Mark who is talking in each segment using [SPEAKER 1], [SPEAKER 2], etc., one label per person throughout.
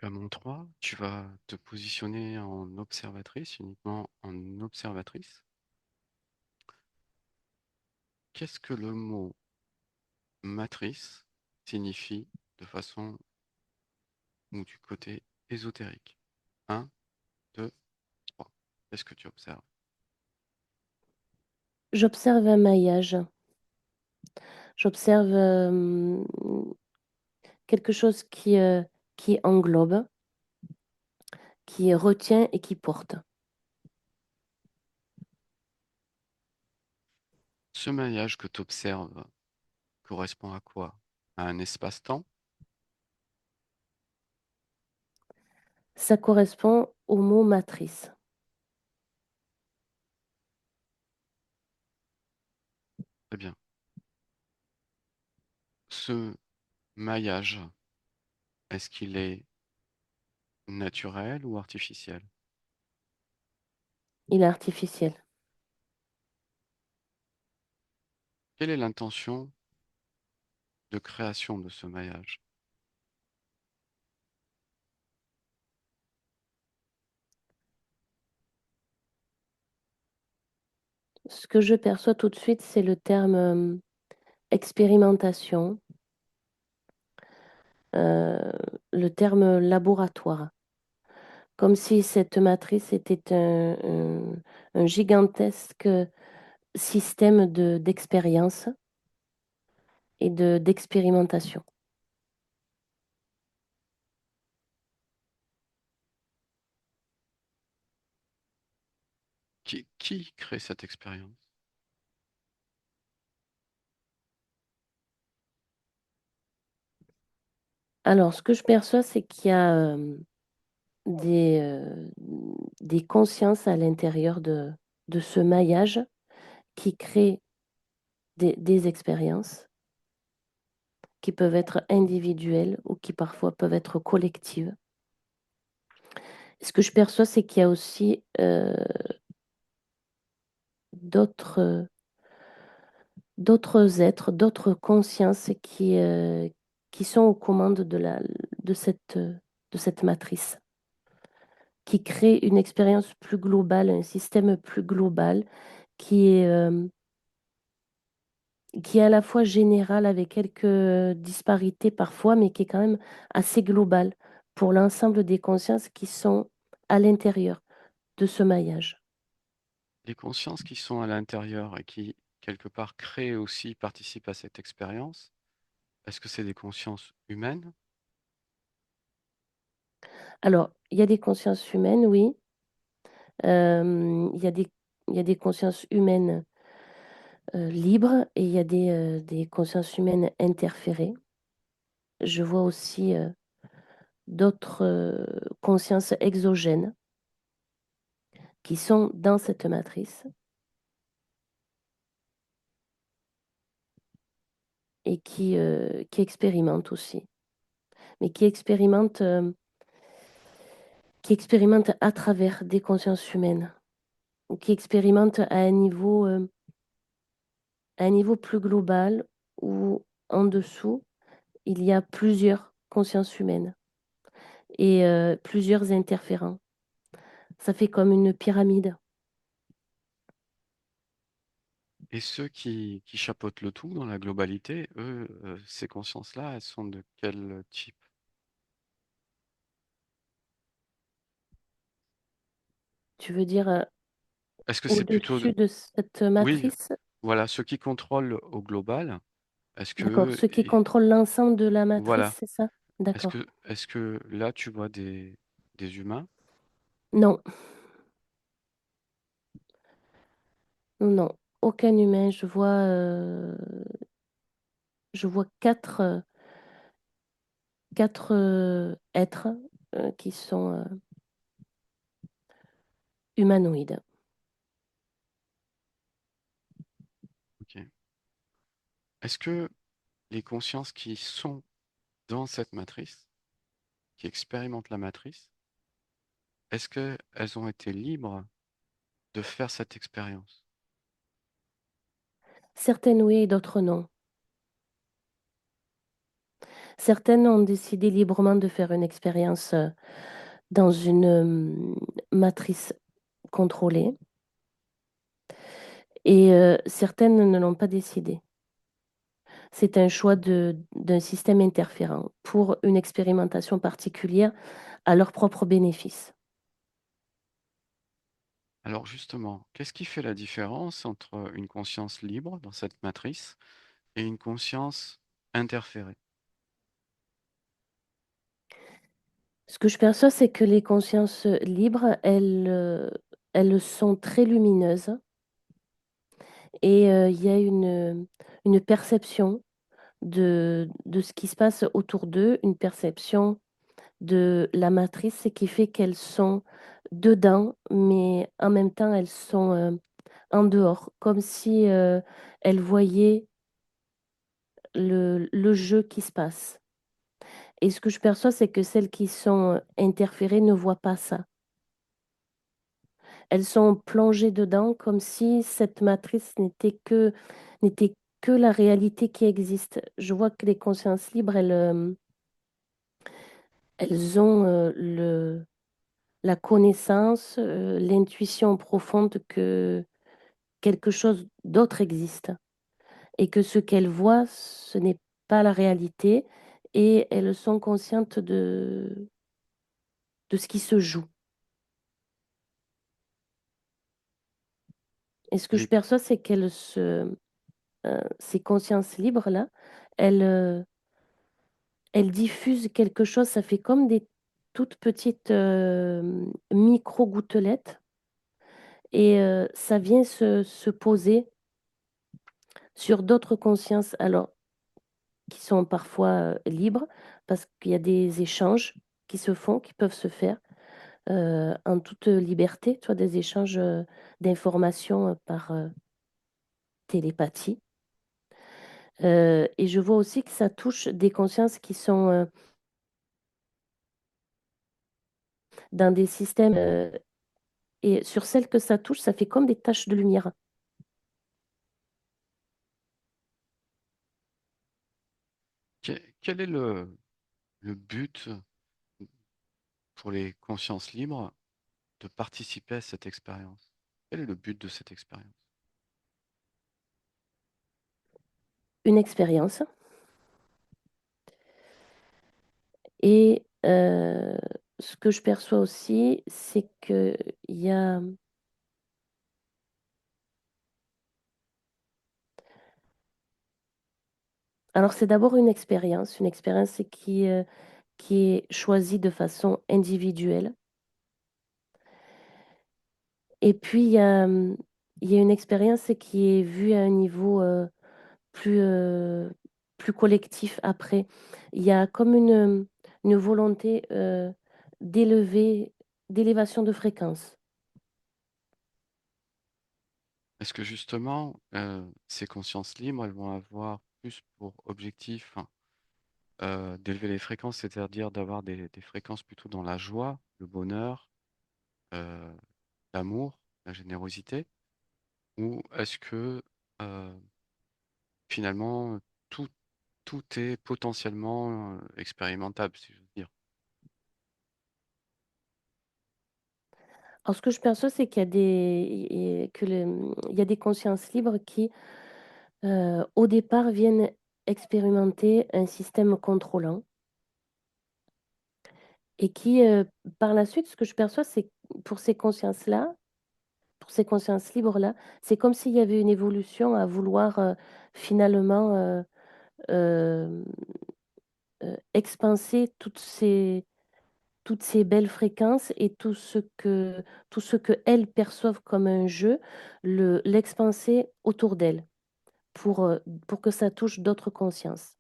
[SPEAKER 1] À mon 3, tu vas te positionner en observatrice, uniquement en observatrice. Qu'est-ce que le mot matrice signifie de façon ou du côté ésotérique? Un, 2, 3. Qu'est-ce que tu observes?
[SPEAKER 2] J'observe un maillage. J'observe quelque chose qui englobe, qui retient et qui porte.
[SPEAKER 1] Ce maillage que tu observes correspond à quoi? À un espace-temps?
[SPEAKER 2] Ça correspond au mot matrice.
[SPEAKER 1] Très bien. Ce maillage, est-ce qu'il est naturel ou artificiel?
[SPEAKER 2] Il est artificiel.
[SPEAKER 1] Quelle est l'intention de création de ce maillage?
[SPEAKER 2] Ce que je perçois tout de suite, c'est le terme expérimentation, euh, le terme laboratoire. Comme si cette matrice était un gigantesque système d'expérience et d'expérimentation.
[SPEAKER 1] Qui crée cette expérience?
[SPEAKER 2] Alors, ce que je perçois, c'est qu'il y a des, euh, des consciences à l'intérieur de ce maillage qui créent des expériences qui peuvent être individuelles ou qui parfois peuvent être collectives. Ce que je perçois, c'est qu'il y a aussi d'autres d'autres êtres, d'autres consciences qui sont aux commandes de cette matrice, qui créent une expérience plus globale, un système plus global qui est, euh, qui est à la fois général avec quelques disparités parfois, mais qui est quand même assez global pour l'ensemble des consciences qui sont à l'intérieur de ce maillage.
[SPEAKER 1] Les consciences qui sont à l'intérieur et qui, quelque part, créent aussi, participent à cette expérience, est-ce que c'est des consciences humaines?
[SPEAKER 2] Alors, il y a des consciences humaines, oui. Il y a il y a des consciences humaines libres et il y a des consciences humaines interférées. Je vois aussi d'autres consciences exogènes qui sont dans cette matrice et qui expérimentent aussi, mais qui expérimentent à travers des consciences humaines, ou qui expérimentent à un niveau plus global où en dessous, il y a plusieurs consciences humaines et plusieurs interférents. Ça fait comme une pyramide.
[SPEAKER 1] Et ceux qui chapeautent le tout dans la globalité, eux, ces consciences-là, elles sont de quel type?
[SPEAKER 2] Tu veux dire
[SPEAKER 1] Est-ce que c'est plutôt
[SPEAKER 2] au-dessus de cette
[SPEAKER 1] Oui,
[SPEAKER 2] matrice?
[SPEAKER 1] voilà, ceux qui contrôlent au global, est-ce
[SPEAKER 2] D'accord,
[SPEAKER 1] que...
[SPEAKER 2] ceux qui contrôlent l'ensemble de la
[SPEAKER 1] Voilà.
[SPEAKER 2] matrice, c'est ça? D'accord.
[SPEAKER 1] Est-ce que là, tu vois des humains?
[SPEAKER 2] Non, non, non. Aucun humain. Je vois quatre êtres qui sont humanoïdes.
[SPEAKER 1] Ok. Est-ce que les consciences qui sont dans cette matrice, qui expérimentent la matrice, est-ce qu'elles ont été libres de faire cette expérience?
[SPEAKER 2] Certaines oui et d'autres non. Certaines ont décidé librement de faire une expérience dans une matrice contrôlée et certaines ne l'ont pas décidé. C'est un choix d'un système interférent pour une expérimentation particulière à leur propre bénéfice.
[SPEAKER 1] Alors justement, qu'est-ce qui fait la différence entre une conscience libre dans cette matrice et une conscience interférée?
[SPEAKER 2] Ce que je perçois, c'est que les consciences libres, elles sont très lumineuses et il y a une perception de ce qui se passe autour d'eux, une perception de la matrice, ce qui fait qu'elles sont dedans, mais en même temps, elles sont en dehors, comme si elles voyaient le jeu qui se passe. Et ce que je perçois, c'est que celles qui sont interférées ne voient pas ça. Elles sont plongées dedans comme si cette matrice n'était que la réalité qui existe. Je vois que les consciences libres, elles ont la connaissance, l'intuition profonde que quelque chose d'autre existe et que ce qu'elles voient, ce n'est pas la réalité et elles sont conscientes de ce qui se joue. Et ce que je
[SPEAKER 1] Les...
[SPEAKER 2] perçois, c'est ces consciences libres-là, elles, elles diffusent quelque chose, ça fait comme des toutes petites micro-gouttelettes et ça vient se poser sur d'autres consciences, alors qui sont parfois libres, parce qu'il y a des échanges qui se font, qui peuvent se faire en toute liberté, tu vois, des échanges d'informations par télépathie. Et je vois aussi que ça touche des consciences qui sont dans des systèmes, et sur celles que ça touche, ça fait comme des taches de lumière.
[SPEAKER 1] Quel est le but pour les consciences libres de participer à cette expérience? Quel est le but de cette expérience?
[SPEAKER 2] Une expérience. Et ce que je perçois aussi, c'est qu'il y a... Alors, c'est d'abord une expérience qui est choisie de façon individuelle. Et puis, il y a une expérience qui est vue à un niveau plus, plus collectif après. Il y a comme une volonté d'élever, d'élévation de fréquence.
[SPEAKER 1] Est-ce que justement, ces consciences libres, elles vont avoir plus pour objectif d'élever les fréquences, c'est-à-dire d'avoir des fréquences plutôt dans la joie, le bonheur, euh, l'amour, la générosité, ou est-ce que euh, finalement tout, tout est potentiellement expérimentable, si je veux dire?
[SPEAKER 2] Alors, ce que je perçois, c'est qu'il y a il y a des consciences libres qui, au départ, viennent expérimenter un système contrôlant et qui, par la suite, ce que je perçois, c'est que pour ces consciences-là, pour ces consciences libres-là, c'est comme s'il y avait une évolution à vouloir finalement euh, expanser toutes ces belles fréquences et tout ce que elles perçoivent comme un jeu, l'expanser autour d'elles pour que ça touche d'autres consciences.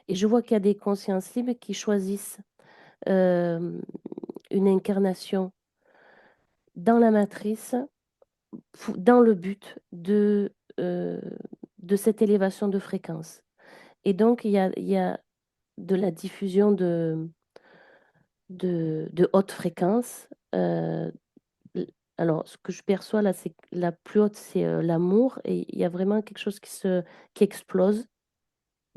[SPEAKER 2] Et je vois qu'il y a des consciences libres qui choisissent euh, une incarnation dans la matrice dans le but de cette élévation de fréquence. Et donc, il y a de la diffusion de haute fréquence. Alors, ce que je perçois là, c'est que la plus haute, c'est l'amour. Et il y a vraiment quelque chose qui explose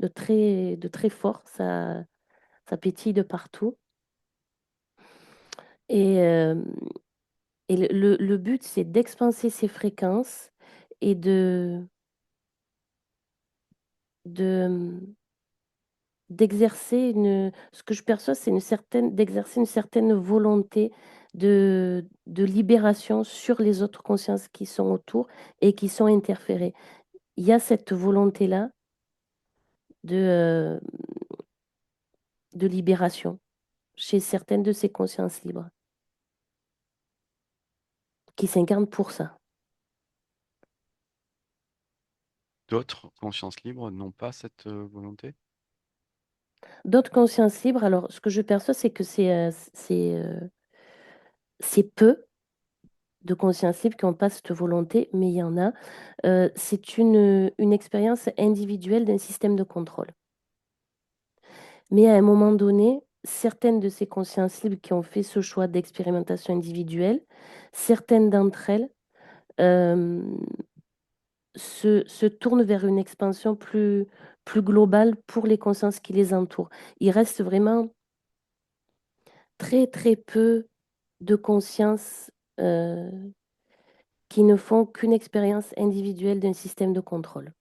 [SPEAKER 2] de très fort. Ça, ça pétille de partout. Et, euh, et le but, c'est d'expanser ces fréquences et de, d'exercer ce que je perçois, c'est d'exercer une certaine volonté de libération sur les autres consciences qui sont autour et qui sont interférées. Il y a cette volonté-là de, de libération chez certaines de ces consciences libres qui s'incarnent pour ça.
[SPEAKER 1] D'autres consciences libres n'ont pas cette volonté?
[SPEAKER 2] D'autres consciences libres, alors ce que je perçois, c'est que c'est peu de consciences libres qui n'ont pas cette volonté, mais il y en a. C'est une expérience individuelle d'un système de contrôle. Mais à un moment donné, certaines de ces consciences libres qui ont fait ce choix d'expérimentation individuelle, certaines d'entre elles euh, se tournent vers une expansion plus globale pour les consciences qui les entourent. Il reste vraiment très très peu de consciences qui ne font qu'une expérience individuelle d'un système de contrôle,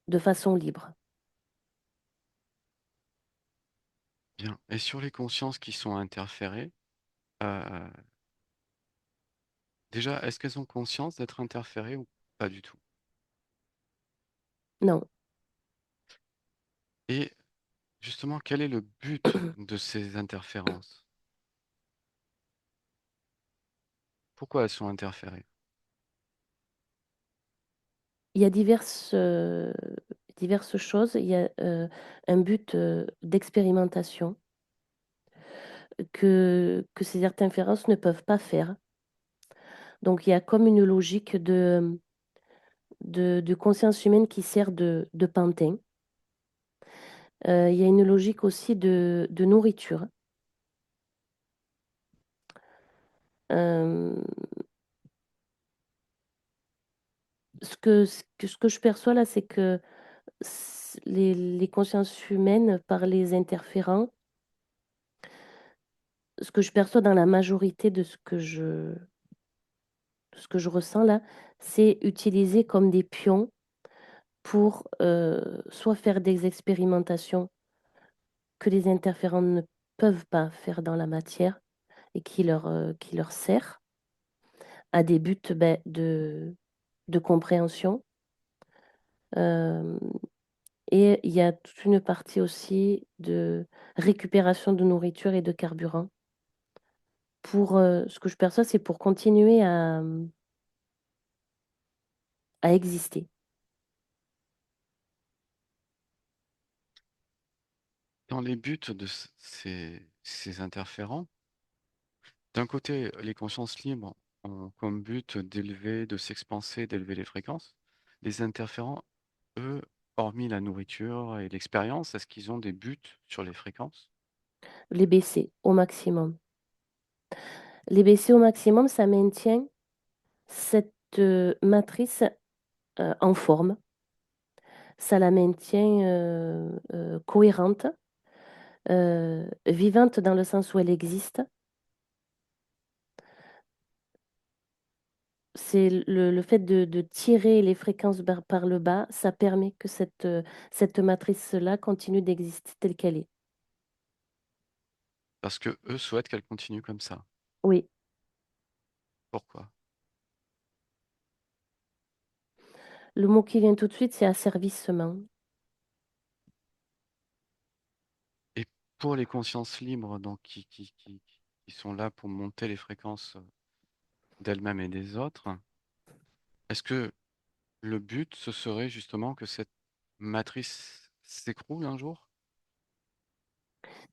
[SPEAKER 2] de façon libre.
[SPEAKER 1] Bien. Et sur les consciences qui sont interférées, euh, déjà, est-ce qu'elles ont conscience d'être interférées ou pas du tout?
[SPEAKER 2] Non.
[SPEAKER 1] Et justement, quel est le but de ces interférences? Pourquoi elles sont interférées?
[SPEAKER 2] Il y a diverses choses. Il y a un but d'expérimentation que ces interférences ne peuvent pas faire. Donc il y a comme une logique de conscience humaine qui sert de pantin. Il y a une logique aussi de nourriture. Euh, ce que je perçois là, c'est que les consciences humaines, par les interférents, ce que je perçois dans la majorité de ce que je ressens là, c'est utilisé comme des pions pour soit faire des expérimentations que les interférents ne peuvent pas faire dans la matière et qui leur sert à des buts de compréhension. Euh, et il y a toute une partie aussi de récupération de nourriture et de carburant. Pour ce que je perçois, c'est pour continuer à exister.
[SPEAKER 1] Dans les buts de ces interférents, d'un côté, les consciences libres ont comme but d'élever, de s'expanser, d'élever les fréquences. Les interférents, eux, hormis la nourriture et l'expérience, est-ce qu'ils ont des buts sur les fréquences?
[SPEAKER 2] Les baisser au maximum. Les baisser au maximum, ça maintient cette matrice en forme, ça la maintient cohérente, vivante dans le sens où elle existe. C'est le fait de tirer les fréquences par le bas, ça permet que cette matrice-là continue d'exister telle qu'elle est.
[SPEAKER 1] Parce que eux souhaitent qu'elle continue comme ça.
[SPEAKER 2] Oui,
[SPEAKER 1] Pourquoi?
[SPEAKER 2] le mot qui vient tout de suite, c'est asservissement.
[SPEAKER 1] Et pour les consciences libres, donc qui sont là pour monter les fréquences d'elles-mêmes et des autres, est-ce que le but, ce serait justement que cette matrice s'écroule un jour?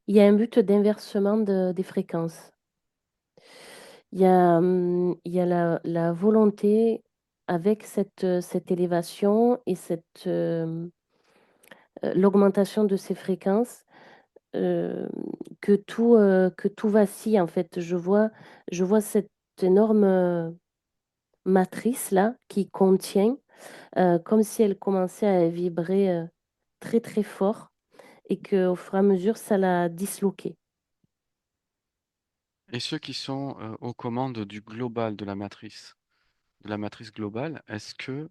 [SPEAKER 2] Il y a un but d'inversement des fréquences. Il y a la volonté avec cette élévation et l'augmentation de ces fréquences euh, que tout vacille en fait. Je vois cette énorme matrice là qui contient comme si elle commençait à vibrer très très fort et qu'au fur et à mesure, ça l'a disloqué.
[SPEAKER 1] Et ceux qui sont aux commandes du global de la matrice globale, est-ce que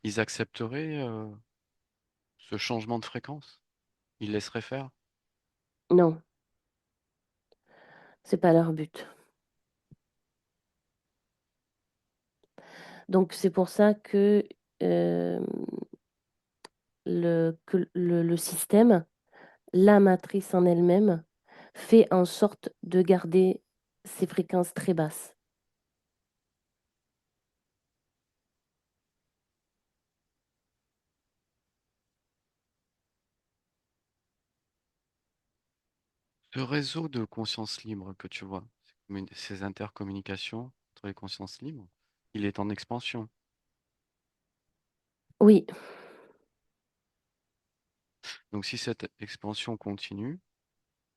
[SPEAKER 1] ils accepteraient ce changement de fréquence? Ils laisseraient faire?
[SPEAKER 2] Non, c'est pas leur but. Donc c'est pour ça que, euh, le système, la matrice en elle-même, fait en sorte de garder ces fréquences très basses.
[SPEAKER 1] Ce réseau de conscience libre que tu vois, ces intercommunications entre les consciences libres, il est en expansion.
[SPEAKER 2] Oui,
[SPEAKER 1] Donc si cette expansion continue,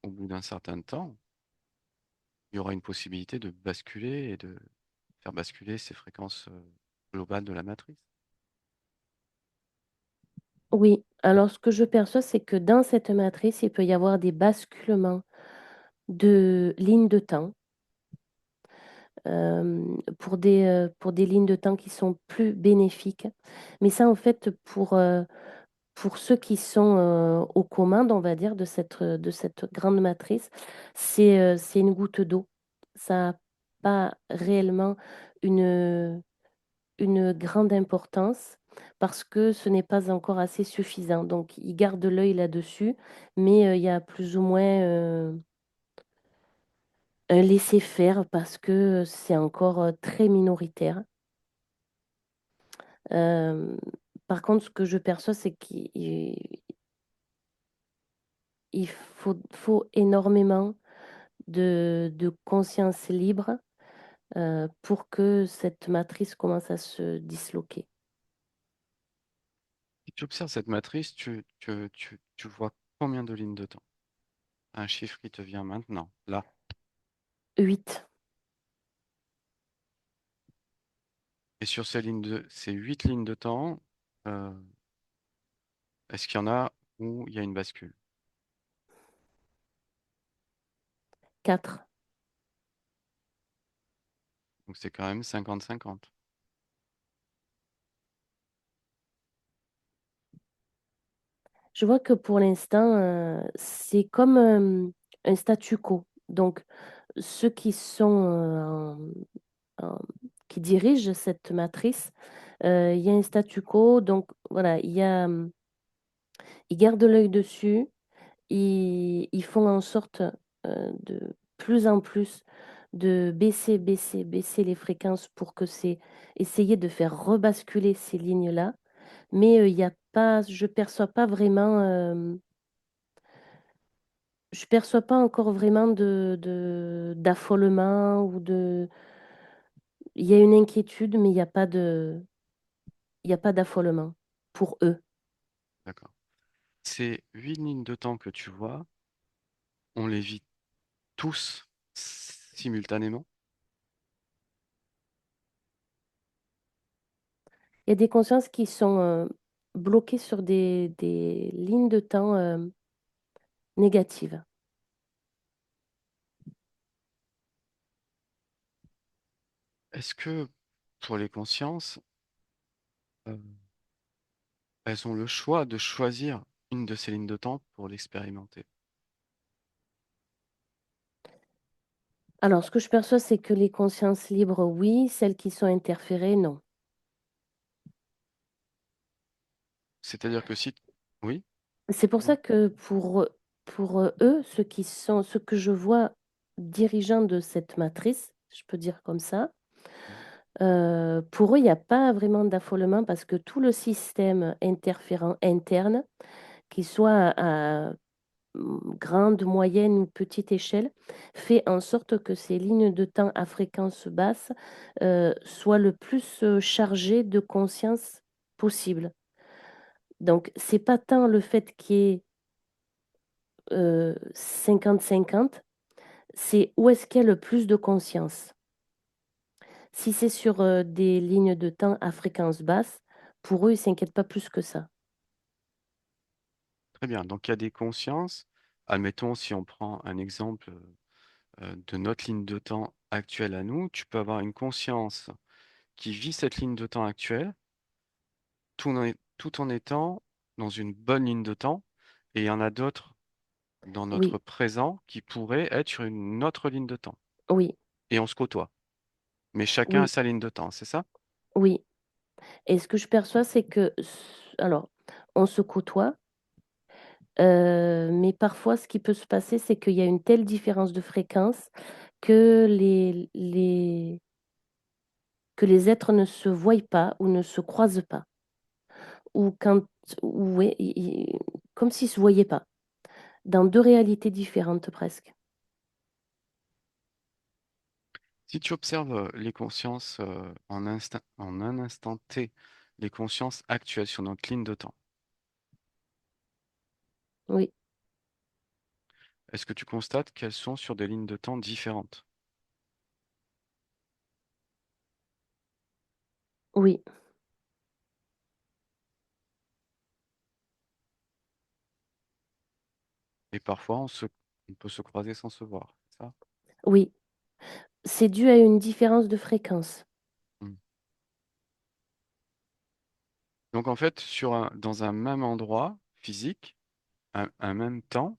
[SPEAKER 1] au bout d'un certain temps, il y aura une possibilité de basculer et de faire basculer ces fréquences globales de la matrice.
[SPEAKER 2] oui. Alors ce que je perçois, c'est que dans cette matrice, il peut y avoir des basculements de lignes de temps pour des lignes de temps qui sont plus bénéfiques. Mais ça, en fait, pour ceux qui sont aux commandes, on va dire, de cette grande matrice, c'est une goutte d'eau. Ça n'a pas réellement une, une grande importance parce que ce n'est pas encore assez suffisant. Donc, ils gardent l'œil là-dessus, mais il y a plus ou moins un laisser-faire parce que c'est encore très minoritaire. Euh, Par contre, ce que je perçois, c'est qu'il faut énormément de conscience libre pour que cette matrice commence à se disloquer.
[SPEAKER 1] Si tu observes cette matrice, tu vois combien de lignes de temps? Un chiffre qui te vient maintenant, là.
[SPEAKER 2] 8.
[SPEAKER 1] Et sur ces 8 lignes de temps, euh, est-ce qu'il y en a où il y a une bascule?
[SPEAKER 2] 4.
[SPEAKER 1] Donc c'est quand même 50-50.
[SPEAKER 2] Je vois que pour l'instant, c'est comme un statu quo. Donc, ceux qui sont qui dirigent cette matrice, il y a un statu quo. Donc, voilà, ils gardent l'œil dessus. Ils font en sorte de plus en plus de baisser les fréquences pour que c'est essayer de faire rebasculer ces lignes-là. Mais il y a pas, je perçois pas encore vraiment d'affolement ou de. Il y a une inquiétude, mais il y a pas d'affolement pour eux.
[SPEAKER 1] D'accord. Ces 8 lignes de temps que tu vois, on les vit tous simultanément.
[SPEAKER 2] Il y a des consciences qui sont bloquées sur des lignes de temps négatives.
[SPEAKER 1] Est-ce que pour les consciences, euh, elles ont le choix de choisir une de ces lignes de temps pour l'expérimenter?
[SPEAKER 2] Alors, ce que je perçois, c'est que les consciences libres, oui, celles qui sont interférées, non.
[SPEAKER 1] C'est-à-dire que si... Oui,
[SPEAKER 2] C'est pour ça
[SPEAKER 1] dis-moi.
[SPEAKER 2] que pour eux, ceux que je vois dirigeants de cette matrice, je peux dire comme ça,
[SPEAKER 1] Mhm.
[SPEAKER 2] pour eux, il n'y a pas vraiment d'affolement parce que tout le système interférent interne, qu'il soit à grande, moyenne ou petite échelle, fait en sorte que ces lignes de temps à fréquence basse soient le plus chargées de conscience possible. Donc, c'est pas tant le fait qu'il y ait 50-50, c'est où est-ce qu'il y a le plus de conscience. Si c'est sur des lignes de temps à fréquence basse, pour eux, ils ne s'inquiètent pas plus que ça.
[SPEAKER 1] Très bien. Donc, il y a des consciences. Admettons, si on prend un exemple de notre ligne de temps actuelle à nous, tu peux avoir une conscience qui vit cette ligne de temps actuelle tout en étant dans une bonne ligne de temps. Et il y en a d'autres dans notre
[SPEAKER 2] Oui,
[SPEAKER 1] présent qui pourraient être sur une autre ligne de temps.
[SPEAKER 2] oui,
[SPEAKER 1] Et on se côtoie. Mais chacun a
[SPEAKER 2] oui,
[SPEAKER 1] sa ligne de temps, c'est ça?
[SPEAKER 2] oui. Et ce que je perçois, c'est que, alors, on se côtoie, mais parfois, ce qui peut se passer, c'est qu'il y a une telle différence de fréquence que que les êtres ne se voient pas ou ne se croisent pas. Ou quand, ou ouais, comme s'ils ne se voyaient pas, dans deux réalités différentes presque.
[SPEAKER 1] Si tu observes les consciences en un instant T, les consciences actuelles sur notre ligne de temps,
[SPEAKER 2] Oui,
[SPEAKER 1] est-ce que tu constates qu'elles sont sur des lignes de temps différentes?
[SPEAKER 2] oui,
[SPEAKER 1] Et parfois, on peut se croiser sans se voir, c'est ça?
[SPEAKER 2] oui. C'est dû à une différence de fréquence.
[SPEAKER 1] Mm. Donc en fait, dans un même endroit physique, un même temps,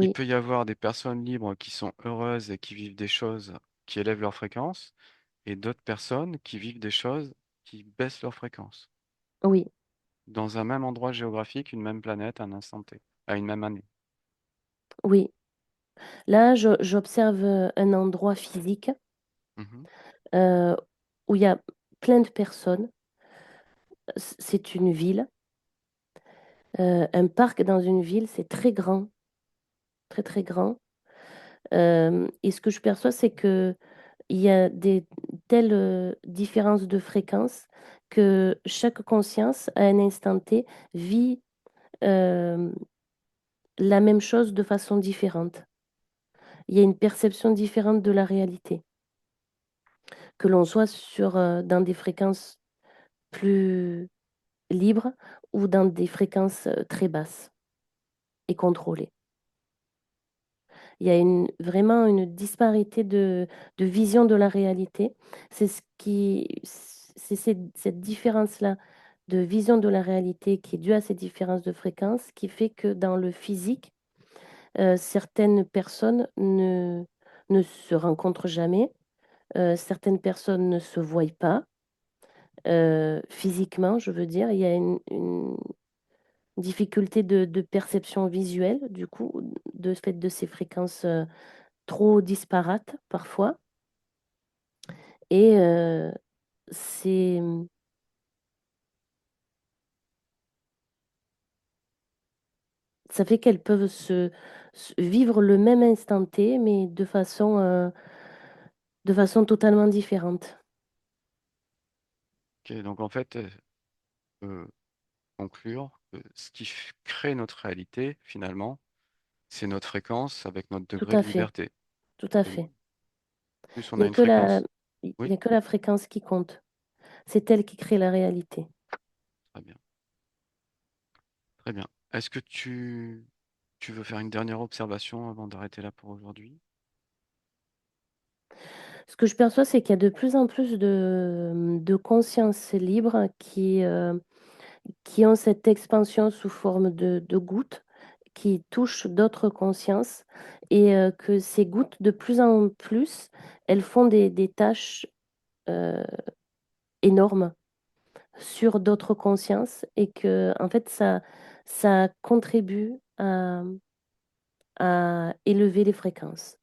[SPEAKER 1] il
[SPEAKER 2] Oui,
[SPEAKER 1] peut y avoir des personnes libres qui sont heureuses et qui vivent des choses qui élèvent leur fréquence, et d'autres personnes qui vivent des choses qui baissent leur fréquence.
[SPEAKER 2] oui,
[SPEAKER 1] Dans un même endroit géographique, une même planète, un instant T, à une même année.
[SPEAKER 2] oui. Là, j'observe un endroit physique
[SPEAKER 1] Mhm.
[SPEAKER 2] euh, où il y a plein de personnes. C'est une ville. Un parc dans une ville, c'est très grand, très très grand. Et ce que je perçois, c'est que il y a des telles différences de fréquence que chaque conscience, à un instant T, vit euh, la même chose de façon différente. Il y a une perception différente de la réalité. Que l'on soit dans des fréquences plus libres ou dans des fréquences très basses et contrôlées. Il y a vraiment une disparité de vision de la réalité. C'est cette différence-là de vision de la réalité qui est due à ces différences de fréquences qui fait que dans le physique, certaines personnes ne se rencontrent jamais, certaines personnes ne se voient pas. Physiquement, je veux dire, il y a une difficulté de perception visuelle, du coup, de fait de ces fréquences trop disparates parfois. Et c'est, ça fait qu'elles peuvent vivre le même instant T, mais de façon totalement différente.
[SPEAKER 1] Ok, donc en fait, euh, conclure que ce qui crée notre réalité, finalement, c'est notre fréquence avec notre
[SPEAKER 2] Tout
[SPEAKER 1] degré
[SPEAKER 2] à
[SPEAKER 1] de
[SPEAKER 2] fait,
[SPEAKER 1] liberté.
[SPEAKER 2] tout à
[SPEAKER 1] Et
[SPEAKER 2] fait.
[SPEAKER 1] plus on
[SPEAKER 2] Il
[SPEAKER 1] a
[SPEAKER 2] n'y a
[SPEAKER 1] une
[SPEAKER 2] que
[SPEAKER 1] fréquence.
[SPEAKER 2] il y
[SPEAKER 1] Oui,
[SPEAKER 2] a que la fréquence qui compte. C'est elle qui crée la réalité.
[SPEAKER 1] très bien. Très bien. Est-ce que tu veux faire une dernière observation avant d'arrêter là pour aujourd'hui?
[SPEAKER 2] Ce que je perçois, c'est qu'il y a de plus en plus de conscience libre qui ont cette expansion sous forme de gouttes qui touchent d'autres consciences et que ces gouttes, de plus en plus, elles font des tâches euh, énormes sur d'autres consciences et que, en fait, ça contribue à élever les fréquences.